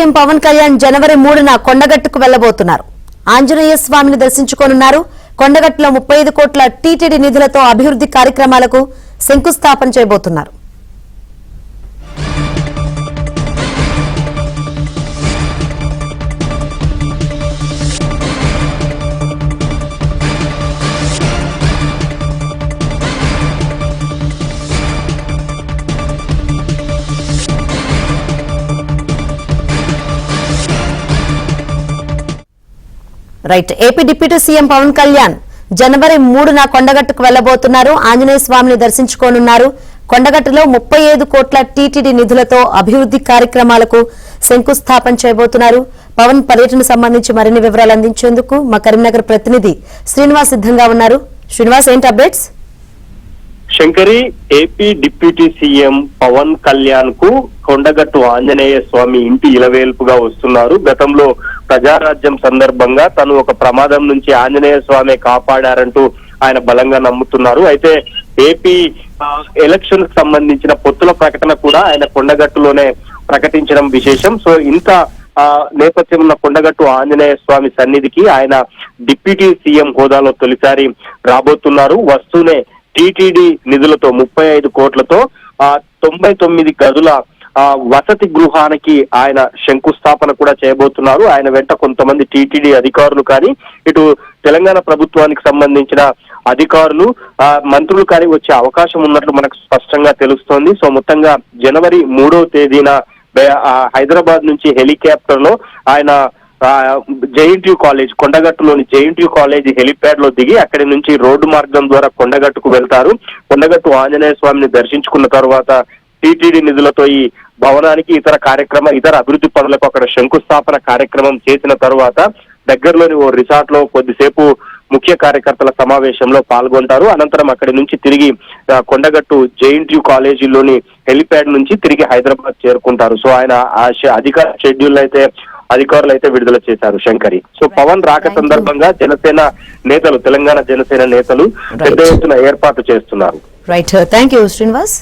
CM Pawan Kalyan జనవరి 3న కొండగట్టుకు వెళ్లబోతున్నారు. ఆంజనేయ స్వామిని దర్శించుకోనున్నారు. కొండగట్టులో 35 కోట్ల టీటీడీ నిధులతో అభివృద్ధి కార్యక్రమాలకు శంకుస్థాపన చేయబోతున్నారు. Right. AP deputy CM Pawan Kalyan జనవరి 3న కొండగట్టుకు వెళ్లబోతున్నారు. ఆంజనేయ స్వామిని దర్శించుకోనున్నారు. కొండగట్టులో 35 కోట్ల టీటీడీ నిధులతో అభివృద్ధి కార్యక్రమాలకు శంకుస్థాపన చేయబోతున్నారు. పవన్ పర్యటన సంబంధించి మరిన్ని వివరాలు అందించేందుకు మా కరీంనగర్ ప్రతినిధి శ్రీనివాస్ సిద్ధంగా ఉన్నారు. శ్రీనివాస్, ఏంటి updates? Shankari, AP deputy CM Pawan Kalyan కు కొండగట్టు ఆంజనేయ స్వామి ఇంటి ఇలవేల్పుగా వస్తున్నారు. గతంలో ప్రజారాజ్యం సందర్భంగా తను ఒక ప్రమాదం నుంచి ఆంజనేయ స్వామి కాపాడారంటూ ఆయన బలంగా నమ్ముతున్నారు. అయితే ఏపీ ఎలక్షన్ కు సంబంధించిన పొత్తుల ప్రకటన కూడా ఆయన కొండగట్టులోనే ప్రకటించడం విశేషం. సో ఇంత నేపథ్యం ఉన్న కొండగట్టు ఆంజనేయ స్వామి సన్నిధికి ఆయన డిప్యూటీ సీఎం హోదాలో తొలిసారి రాబోతున్నారు. వస్తూనే టీటీడీ నిధులతో 35 కోట్లతో 99 గదుల వసతి గృహానికి ఆయన శంకుస్థాపన కూడా చేయబోతున్నారు. ఆయన వెంట కొంతమంది టీటీడీ అధికారులు కానీ, ఇటు తెలంగాణ ప్రభుత్వానికి సంబంధించిన అధికారులు, మంత్రులు కానీ వచ్చే అవకాశం ఉన్నట్లు మనకు స్పష్టంగా తెలుస్తోంది. సో మొత్తంగా జనవరి 3వ తేదీన హైదరాబాద్ నుంచి హెలికాప్టర్ లో ఆయన జేఎన్టీయూ కాలేజ్, కొండగట్టులోని జేఎన్టీయూ కాలేజ్ హెలిప్యాడ్ లో దిగి అక్కడి నుంచి రోడ్డు మార్గం ద్వారా కొండగట్టుకు వెళ్తారు. కొండగట్టు ఆంజనేయ స్వామిని దర్శించుకున్న తర్వాత టీటీడీ నిధులతో ఈ భవనానికి ఇతర అభివృద్ధి పనులకు అక్కడ శంకుస్థాపన కార్యక్రమం చేసిన తర్వాత దగ్గరలోని ఓ రిసార్ట్ లో కొద్దిసేపు ముఖ్య కార్యకర్తల సమావేశంలో పాల్గొంటారు. అనంతరం అక్కడి నుంచి తిరిగి కొండగట్టు జేఎన్టీయూ కాలేజీలోని హెలిప్యాడ్ నుంచి తిరిగి హైదరాబాద్ చేరుకుంటారు. సో ఆయన అధికార షెడ్యూల్ అధికారులు అయితే విడుదల చేశారు. శంకరి, సో పవన్ రాక సందర్భంగా జనసేన నేతలు, తెలంగాణ జనసేన నేతలు పెద్ద ఎత్తున ఏర్పాటు చేస్తున్నారు. Right, thank you Srinivas.